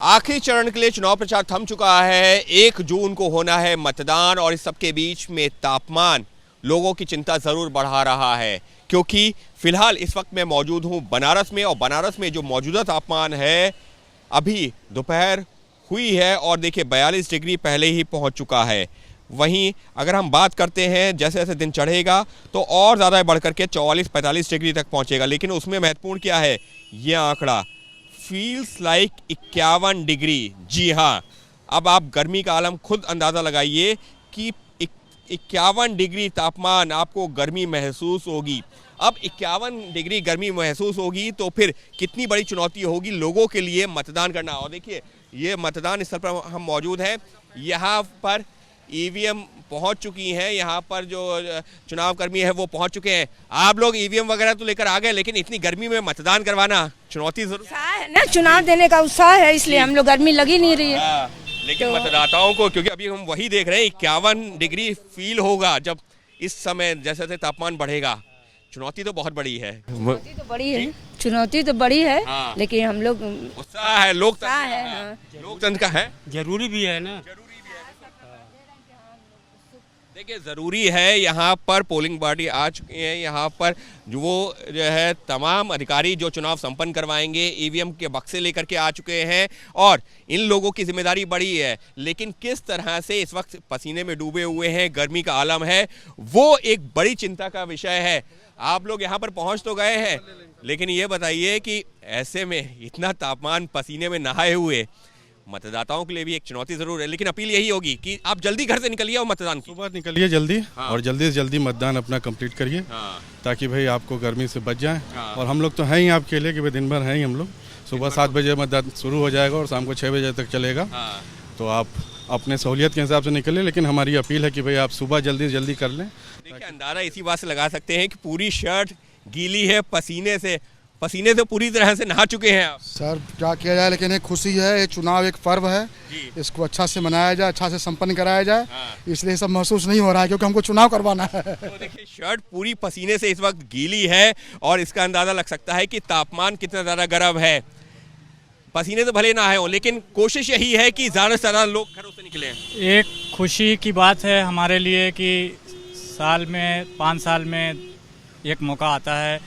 आखिरी चरण के लिए चुनाव प्रचार थम चुका है। 1 जून को होना है मतदान और इस सबके बीच में तापमान लोगों की चिंता जरूर बढ़ा रहा है, क्योंकि फिलहाल इस वक्त मैं मौजूद हूं बनारस में और बनारस में जो मौजूदा तापमान है अभी दोपहर हुई है और देखिए 42 डिग्री पहले ही पहुंच चुका है। वहीं अगर हम बात करते हैं जैसे जैसे दिन चढ़ेगा तो और ज़्यादा बढ़कर के 44-45 डिग्री तक पहुंचेगा, लेकिन उसमें महत्वपूर्ण क्या है ये आंकड़ा फील्स लाइक 51 डिग्री। जी हाँ, अब आप गर्मी का आलम खुद अंदाज़ा लगाइए कि 51 डिग्री तापमान आपको गर्मी महसूस होगी। अब 51 डिग्री गर्मी महसूस होगी तो फिर कितनी बड़ी चुनौती होगी लोगों के लिए मतदान करना। और देखिए ये मतदान स्थल पर हम मौजूद हैं, यहाँ पर ईवीएम पहुंच चुकी हैं, यहाँ पर जो चुनाव कर्मी है वो पहुंच चुके हैं। आप लोग ईवीएम वगैरह तो लेकर आ गए, लेकिन इतनी गर्मी में मतदान करवाना चुनौती जरूर है ना। चुनाव देने का उत्साह है, इसलिए हम लोग गर्मी लगी नहीं रही है। लेकिन तो मतदाताओं को, क्योंकि अभी हम वही देख रहे हैं 51 डिग्री फील होगा जब इस समय जैसे जैसे तापमान बढ़ेगा। चुनौती तो बहुत बड़ी है। चुनौती तो बड़ी है, चुनौती तो बड़ी है। हाँ। लेकिन हम लोग उत्साह है, लोकतंत्र है। हाँ। लोकतंत्र का है, जरूरी भी है ना। देखिए ज़रूरी है। यहाँ पर पोलिंग पार्टी आ चुकी है, यहाँ पर जो है तमाम अधिकारी जो चुनाव संपन्न करवाएंगे ईवीएम के बक्से लेकर के आ चुके हैं और इन लोगों की जिम्मेदारी बड़ी है। लेकिन किस तरह से इस वक्त पसीने में डूबे हुए हैं, गर्मी का आलम है, वो एक बड़ी चिंता का विषय है। आप लोग यहाँ पर पहुँच तो गए हैं, लेकिन ये बताइए कि ऐसे में इतना तापमान पसीने में नहाए हुए मतदाताओं के लिए भी एक चुनौती जरूर है। लेकिन अपील यही होगी कि आप जल्दी घर से निकलिए और मतदान की। सुबह निकलिए जल्दी। हाँ। और जल्दी से जल्दी मतदान अपना कंप्लीट करिए। हाँ। ताकि भाई आपको गर्मी से बच जाए। हाँ। और हम लोग तो हैं ही आपके लिए कि भाई दिन भर हैं ही हम लोग। सुबह 7 बजे मतदान शुरू हो जाएगा और शाम को 6 बजे तक चलेगा। हाँ। तो आप अपने सहूलियत के हिसाब से निकलिए, लेकिन हमारी अपील है कि भाई आप सुबह जल्दी से जल्दी कर लें। देखिए अंदाजा इसी बात से लगा सकते हैं कि पूरी शर्ट गीली है पसीने से पूरी तरह से नहा चुके हैं आप। सर क्या किया जाए, लेकिन एक खुशी है, ये चुनाव एक पर्व है, इसको अच्छा से मनाया जाए, अच्छा से संपन्न कराया जाए। हाँ। इसलिए सब महसूस नहीं हो रहा है क्योंकि हमको चुनाव करवाना है। तो देखिए शर्ट पूरी पसीने से इस वक्त गीली है और इसका अंदाजा लग सकता है कि तापमान कितना ज़्यादा गर्म है। पसीने तो भले ना आए हो, लेकिन कोशिश यही है कि ज़्यादा से ज़्यादा लोग घरों से निकलें। एक खुशी की बात है हमारे लिए कि साल में 5 साल में एक मौका आता है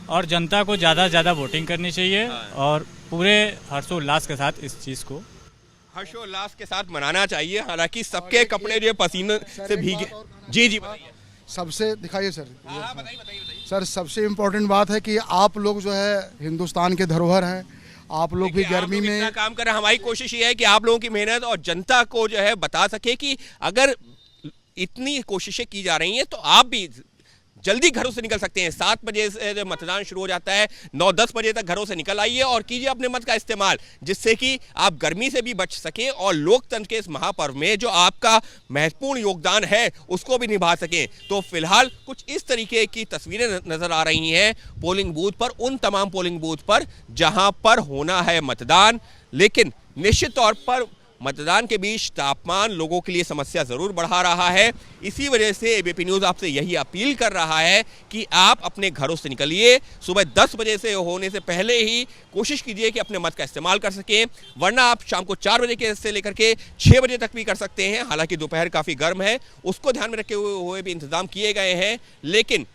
और जनता को ज़्यादा से ज़्यादा वोटिंग करनी चाहिए। हाँ। और पूरे हर्षोल्लास के साथ इस चीज़ को हर्षोल्लास के साथ मनाना चाहिए। हालांकि सबके कपड़े जो पसीने से भीगे। जी बताइए। सबसे दिखाइए सर। हाँ, बताइए। सर सबसे इम्पोर्टेंट बात है कि आप लोग जो है हिंदुस्तान के धरोहर हैं। आप लोग भी गर्मी में काम कर रहे हैं। हमारी कोशिश ये है कि आप लोगों की मेहनत और जनता को जो है बता सके कि अगर इतनी कोशिशें की जा रही हैं तो आप भी जल्दी घरों से निकल सकते हैं। 7 बजे से मतदान शुरू हो जाता है, 9-10 बजे तक घरों से निकल आइए और कीजिए अपने मत का इस्तेमाल, जिससे कि आप गर्मी से भी बच सकें और लोकतंत्र के इस महापर्व में जो आपका महत्वपूर्ण योगदान है उसको भी निभा सकें। तो फिलहाल कुछ इस तरीके की तस्वीरें नजर आ रही हैं पोलिंग बूथ पर, उन तमाम पोलिंग बूथ पर जहां पर होना है मतदान। लेकिन निश्चित तौर पर मतदान के बीच तापमान लोगों के लिए समस्या जरूर बढ़ा रहा है। इसी वजह से एबीपी न्यूज़ आपसे यही अपील कर रहा है कि आप अपने घरों से निकलिए। सुबह 10 बजे से होने से पहले ही कोशिश कीजिए कि अपने मत का इस्तेमाल कर सकें, वरना आप शाम को 4 बजे के से लेकर के 6 बजे तक भी कर सकते हैं। हालांकि दोपहर काफ़ी गर्म है, उसको ध्यान में रखे हुए भी इंतजाम किए गए हैं। लेकिन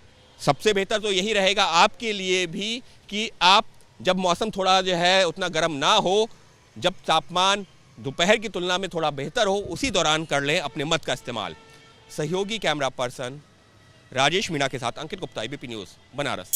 सबसे बेहतर तो यही रहेगा आपके लिए भी कि आप जब मौसम थोड़ा जो है उतना गर्म ना हो, जब तापमान दोपहर की तुलना में थोड़ा बेहतर हो, उसी दौरान कर लें अपने मत का इस्तेमाल। सहयोगी कैमरा पर्सन राजेश मीणा के साथ अंकित गुप्ता, एबीपी न्यूज़ बनारस।